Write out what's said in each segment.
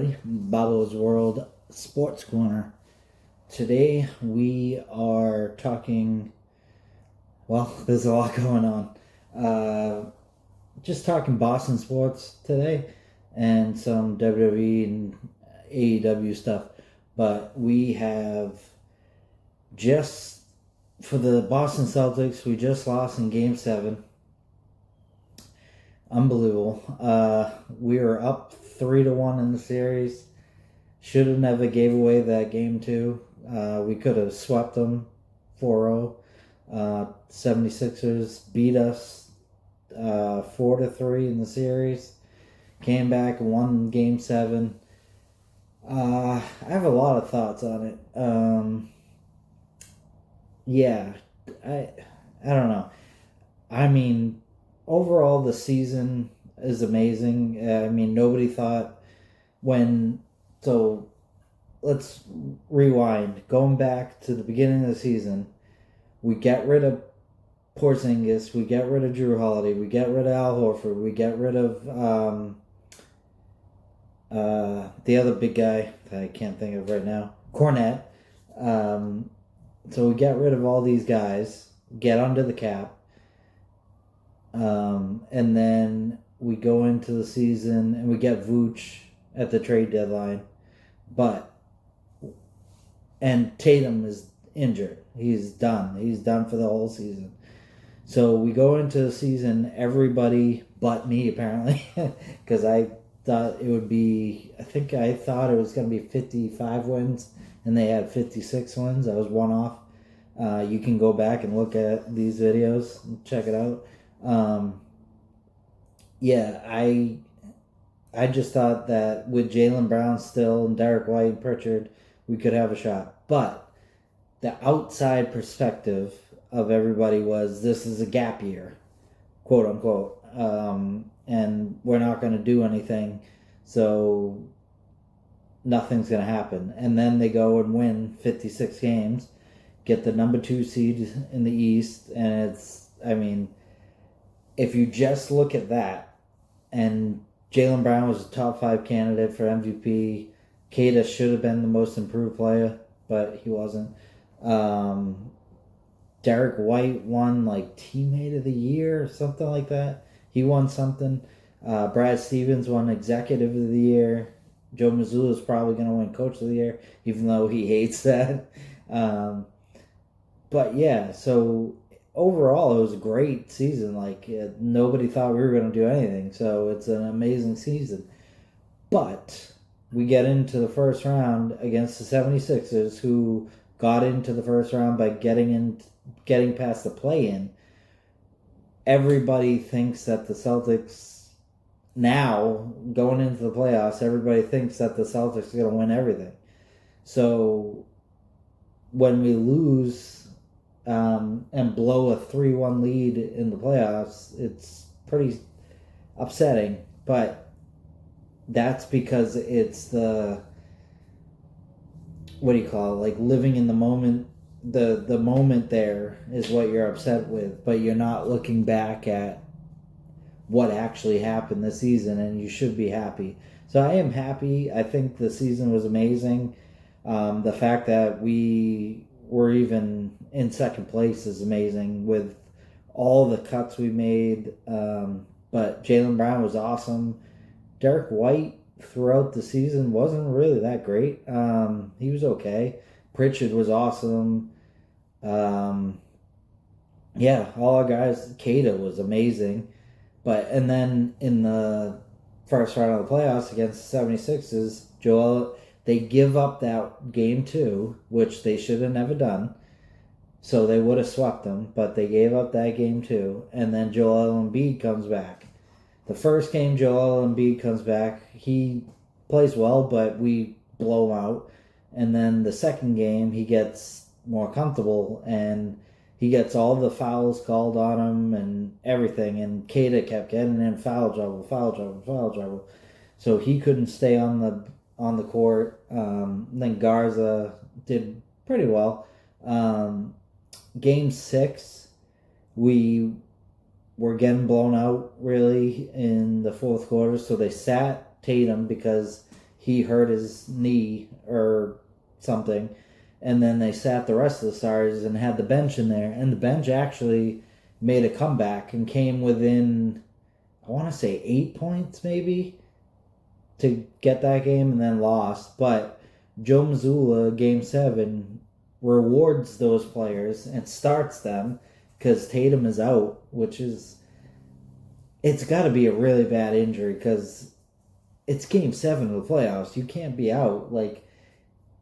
everybody. Bobbo's World Sports Corner. Today we are talking, well, there's a lot going on. Just talking Boston sports today and some WWE and AEW stuff. But we have just, for the Boston Celtics, we just lost in Game 7. Unbelievable. We were up 3-1 in the series. Should have never gave away that game 2. We could have swept them 4-0. 76ers beat us 4-3 in the series. Came back and won Game 7. I have a lot of thoughts on it. I don't know. I mean, overall, the season is amazing. Nobody thought so let's rewind. Going back to the beginning of the season, we get rid of Porzingis, we get rid of Drew Holiday, we get rid of Al Horford, we get rid of the other big guy that I can't think of right now, Cornette. So we get rid of all these guys, get under the cap. And then we go into the season and we get Vooch at the trade deadline. And Tatum is injured. He's done. He's done for the whole season. So we go into the season, everybody but me apparently, because I thought it would be, I thought it was going to be 55 wins and they had 56 wins. I was one off. You can go back and look at these videos and check it out. I just thought that with Jaylen Brown still and Derek White and Pritchard, we could have a shot. But the outside perspective of everybody was this is a gap year, quote unquote, and we're not going to do anything, so nothing's going to happen. And then they go and win 56 games, get the number 2 seed in the East, and if you just look at that, and Jaylen Brown was a top 5 candidate for MVP. Kata should have been the most improved player, but he wasn't. Derek White won teammate of the year or something like that. He won something. Brad Stevens won executive of the year. Joe Mazzulla is probably going to win coach of the year, even though he hates that. So overall, it was a great season. Nobody thought we were going to do anything, so it's an amazing season. But we get into the first round against the 76ers, who got into the first round by getting past the play-in. Everybody thinks that the Celtics, now going into the playoffs, everybody thinks that the Celtics are going to win everything. So when we lose and blow a 3-1 lead in the playoffs, it's pretty upsetting. But that's because it's the, living in the moment. The moment there is what you're upset with, but you're not looking back at what actually happened this season, and you should be happy. So I am happy. I think the season was amazing. The fact that we were even in second place is amazing with all the cuts we made. But Jaylen Brown was awesome. Derek White throughout the season wasn't really that great. He was okay. Pritchard was awesome. All our guys. Kata was amazing. And then in the first round of the playoffs against the 76ers, they give up that game 2, which they should have never done. So they would have swept them, but they gave up that game 2. And then Joel Embiid comes back. The first game Joel Embiid comes back, he plays well, but we blow him out. And then the second game, he gets more comfortable, and he gets all the fouls called on him and everything. And Kata kept getting in foul trouble. So he couldn't stay on the court. Then Garza did pretty well. Game 6, we were getting blown out really in the fourth quarter. So they sat Tatum because he hurt his knee or something, and then they sat the rest of the stars and had the bench in there, and the bench actually made a comeback and came within, I want to say 8 points maybe, to get that game, and then lost. But Joe Mazzulla, Game 7, rewards those players and starts them because Tatum is out, which is, it's got to be a really bad injury because it's Game 7 of the playoffs. You can't be out. Like,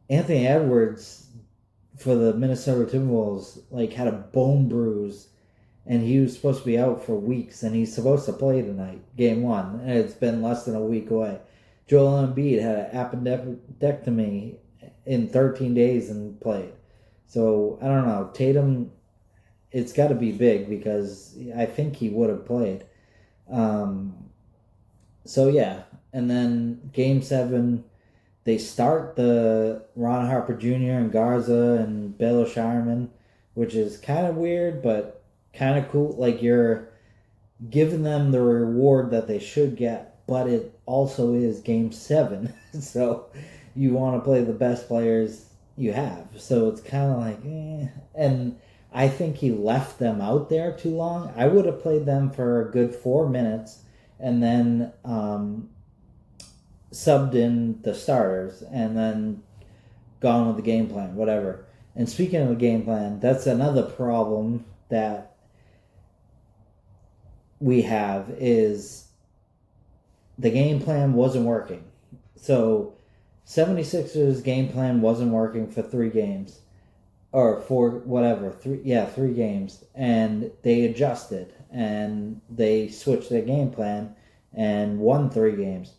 Anthony Edwards for the Minnesota Timberwolves, like, had a bone bruise, and he was supposed to be out for weeks, and he's supposed to play tonight, Game 1, and it's been less than a week away. Joel Embiid had an appendectomy in 13 days and played. So, I don't know. Tatum, it's got to be big because I think he would have played. So, yeah. And then Game 7, they start the Ron Harper Jr. and Garza and Baylor Shireman, which is kind of weird, but kind of cool. Like, you're giving them the reward that they should get, but it also is Game 7. So you want to play the best players you have. So it's kind of like, eh. And I think he left them out there too long. I would have played them for a good 4 minutes and then subbed in the starters and then gone with the game plan, whatever. And speaking of the game plan, that's another problem that we have is the game plan wasn't working. So 76ers game plan wasn't working for 3 games. Or for whatever, 3 games. And they adjusted and they switched their game plan and won 3 games.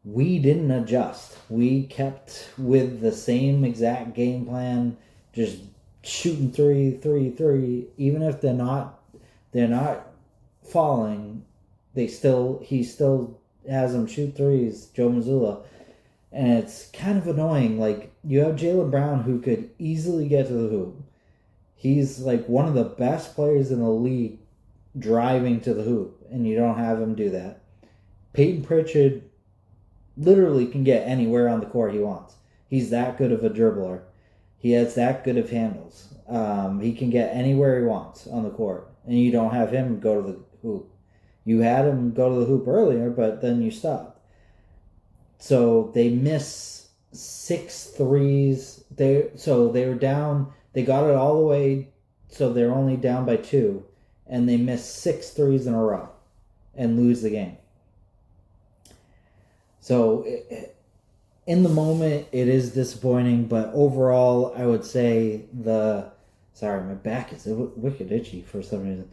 We didn't adjust. We kept with the same exact game plan, just shooting 3. Even if they're not falling, he still has them shoot threes, Joe Mazzulla. And it's kind of annoying. Like, you have Jaylen Brown who could easily get to the hoop. He's like one of the best players in the league driving to the hoop, and you don't have him do that. Peyton Pritchard literally can get anywhere on the court he wants. He's that good of a dribbler. He has that good of handles. He can get anywhere he wants on the court, and you don't have him go to the hoop. You had him go to the hoop earlier, but then you stopped. So they miss 6 threes. They were down. They got it all the way, so they're only down by 2, and they miss 6 threes in a row and lose the game. So in the moment, it is disappointing, but overall, I would say my back is wicked itchy for some reason.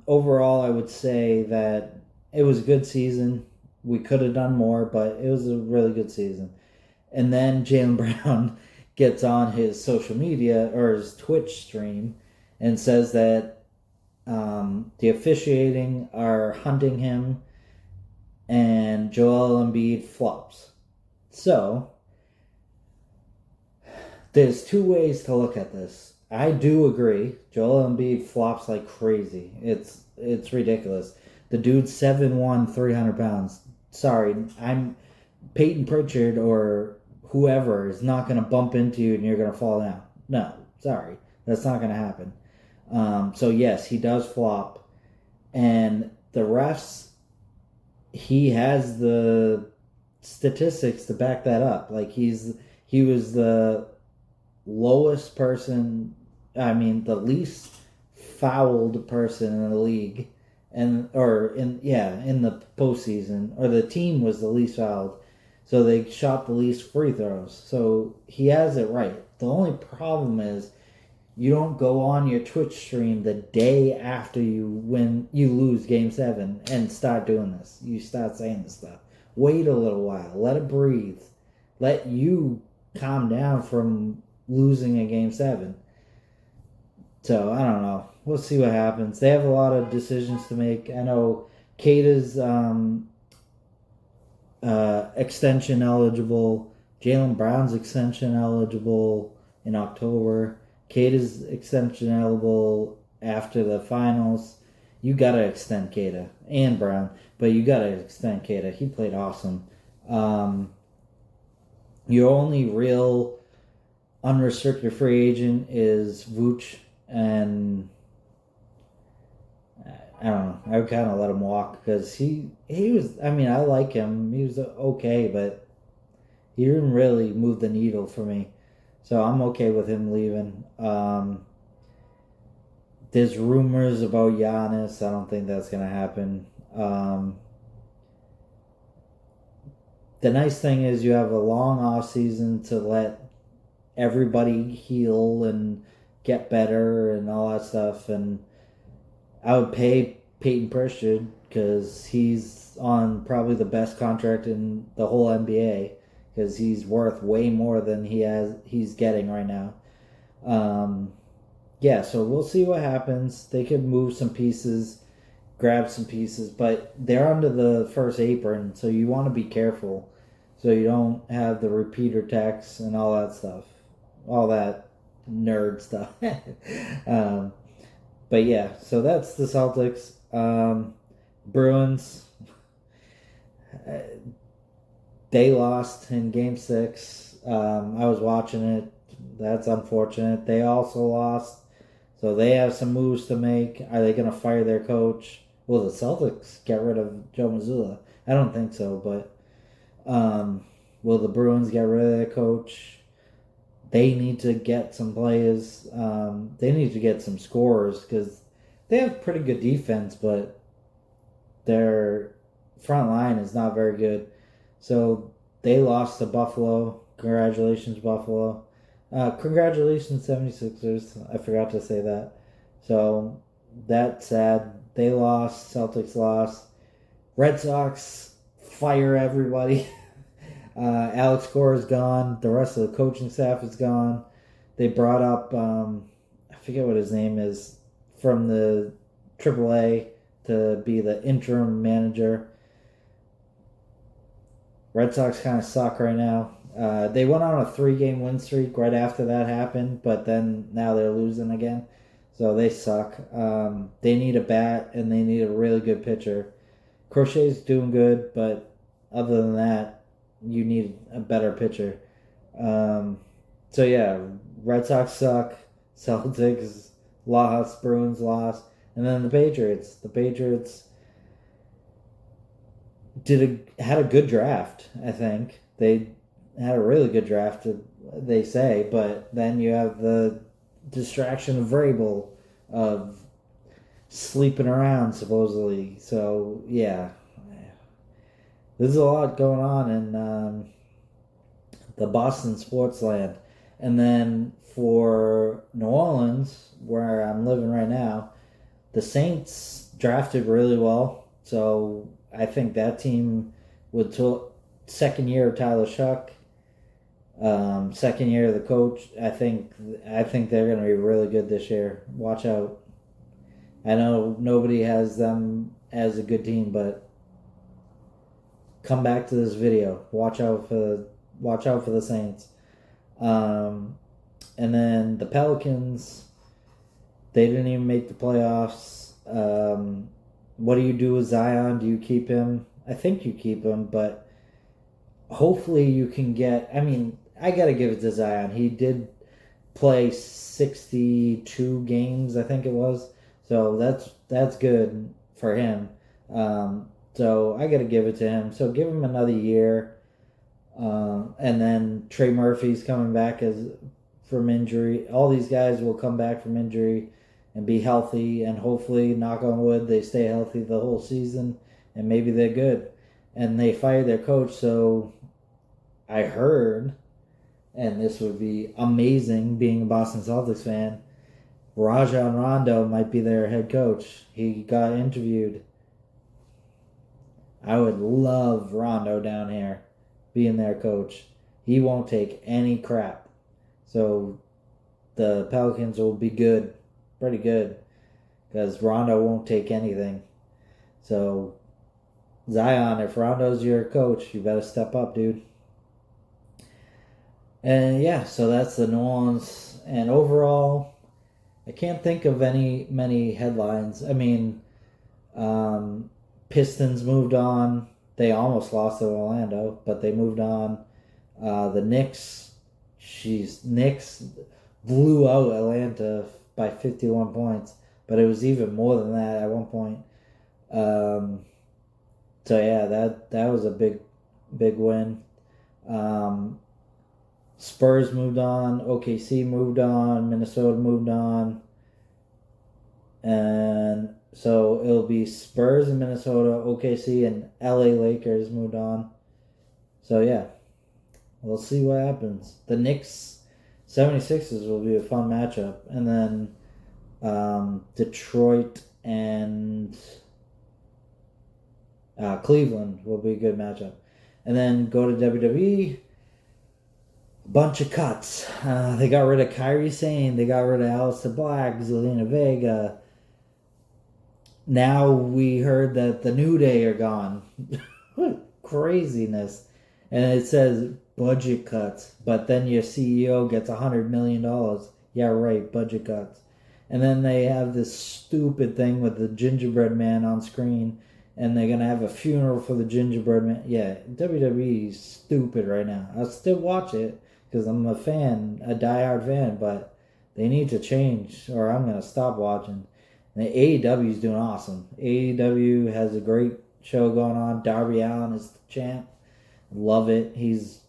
Overall, I would say that it was a good season. We could have done more, but it was a really good season. And then Jaylen Brown gets on his social media or his Twitch stream and says that the officiating are hunting him and Joel Embiid flops. So, there's 2 ways to look at this. I do agree. Joel Embiid flops like crazy. It's ridiculous. The dude's 7'1", 300 pounds. Sorry, I'm Peyton Pritchard or whoever is not going to bump into you and you're going to fall down. No, sorry. That's not going to happen. So, yes, he does flop. And the refs, he has the statistics to back that up. Like, he was the lowest person, the least fouled person in the league. In the postseason, or the team was the least fouled, so they shot the least free throws. So he has it right. The only problem is you don't go on your Twitch stream the day after you lose Game 7 and start doing this. You start saying this stuff. Wait a little while. Let it breathe. Let you calm down from losing a Game 7. So I don't know. We'll see what happens. They have a lot of decisions to make. I know Kata's extension eligible. Jaylen Brown's extension eligible in October. Kata's extension eligible after the finals. You gotta extend Kata and Brown, but you gotta extend Kata. He played awesome. Your only real unrestricted free agent is Vooch, and I don't know. I would kind of let him walk because he was. I mean, I like him. He was okay, but he didn't really move the needle for me. So I'm okay with him leaving. There's rumors about Giannis. I don't think that's gonna happen. The nice thing is you have a long off season to let everybody heal and get better and all that stuff. And I would pay Peyton Pritchard because he's on probably the best contract in the whole NBA because he's worth way more than he's getting right now. Yeah, so we'll see what happens. They could move some pieces, grab some pieces, but they're under the first apron, so you want to be careful so you don't have the repeater tax and all that stuff, all that nerd stuff. um, but yeah, so that's the Celtics. Bruins, uh, they lost in Game 6. I was watching it. That's unfortunate. They also lost. So they have some moves to make. Are they going to fire their coach? Will the Celtics get rid of Joe Mazzulla? I don't think so, but will the Bruins get rid of their coach? They need to get some players. They need to get some scorers because they have pretty good defense, but their front line is not very good. So they lost to Buffalo. Congratulations, Buffalo. Congratulations, 76ers. I forgot to say that. So that's sad. They lost. Celtics lost. Red Sox fire everybody. Alex Cora is gone. The rest of the coaching staff is gone. They brought up, I forget what his name is, from the AAA to be the interim manager. Red Sox kind of suck right now. They went on a 3-game win streak right after that happened, but then now they're losing again. So they suck. They need a bat and they need a really good pitcher. Crochet's doing good, but other than that, you need a better pitcher. So yeah, Red Sox suck. Celtics lost. Bruins lost. And then the Patriots. The Patriots had a good draft. I think they had a really good draft. They say, but then you have the distraction of Vrabel of sleeping around supposedly. So yeah, there's a lot going on in the Boston sports land, and then for New Orleans, where I'm living right now, the Saints drafted really well. So I think that team with second year of Tyler Shuck, second year of the coach. I think they're going to be really good this year. Watch out. I know nobody has them as a good team, but come back to this video. Watch out for the Saints. And then the Pelicans, they didn't even make the playoffs. What do you do with Zion? Do you keep him? I think you keep him, but hopefully you can get. I mean, I gotta give it to Zion. He did play 62 games, I think it was. So that's good for him. So I gotta give it to him. So give him another year. And then Trey Murphy's coming back from injury. All these guys will come back from injury and be healthy, and hopefully, knock on wood, they stay healthy the whole season, and maybe they're good. And they fired their coach, so I heard, and this would be amazing being a Boston Celtics fan, Rajon Rondo might be their head coach. He got interviewed. I would love Rondo down here being their coach. He won't take any crap. So the Pelicans will be good, pretty good, because Rondo won't take anything. So Zion, if Rondo's your coach, you better step up, dude. And yeah, so that's the New Orleans. And overall, I can't think of many headlines. I mean, Pistons moved on. They almost lost to Orlando, but they moved on. The Knicks blew out Atlanta by 51 points, but it was even more than that at one point. So yeah, that was a big win. Spurs moved on, OKC moved on, Minnesota moved on, and so it'll be Spurs and Minnesota, OKC, and LA Lakers moved on. So yeah, we'll see what happens. The Knicks 76ers will be a fun matchup. And then Detroit and Cleveland will be a good matchup. And then go to WWE. Bunch of cuts. They got rid of Kairi Sane. They got rid of Aleister Black, Zelina Vega. Now we heard that the New Day are gone. What craziness. And it says budget cuts. But then your CEO gets $100 million. Yeah, right, budget cuts. And then they have this stupid thing with the gingerbread man on screen. And they're going to have a funeral for the gingerbread man. Yeah, WWE is stupid right now. I'll still watch it because I'm a fan, a diehard fan. But they need to change or I'm going to stop watching. And AEW is doing awesome. AEW has a great show going on. Darby Allin is the champ. Love it. He's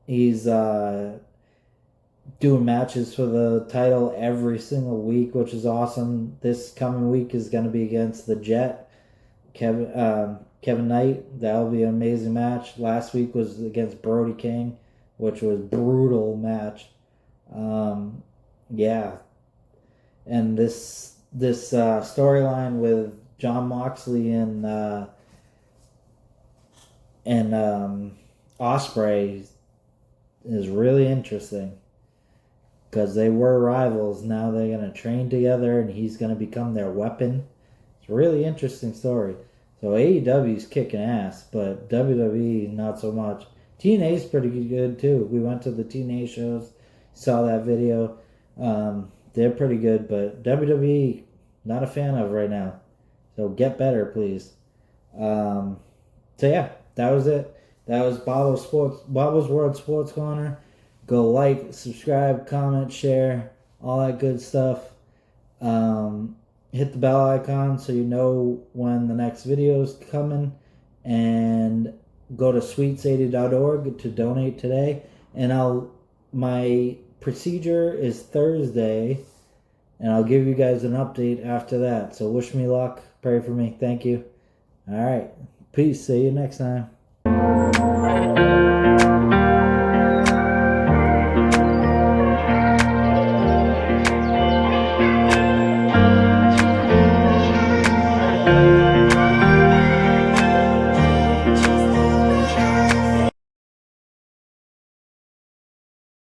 doing matches for the title every single week, which is awesome. This coming week is going to be against the Jet, Kevin Knight. That'll be an amazing match. Last week was against Brody King, which was a brutal match. Yeah, and this storyline with Jon Moxley and Ospreay is really interesting because they were rivals. Now they're going to train together and he's going to become their weapon. It's a really interesting story. So AEW's kicking ass, but WWE not so much. TNA's pretty good too. We went to the TNA shows, saw that video. They're pretty good, but WWE not a fan of right now. So get better, please. So yeah, that was it. That was Bobbo's World Sports Corner. Go like, subscribe, comment, share, all that good stuff. Hit the bell icon so you know when the next video is coming. And go to sweets80.org to donate today. And my procedure is Thursday. And I'll give you guys an update after that. So wish me luck. Pray for me. Thank you. All right. Peace. See you next time.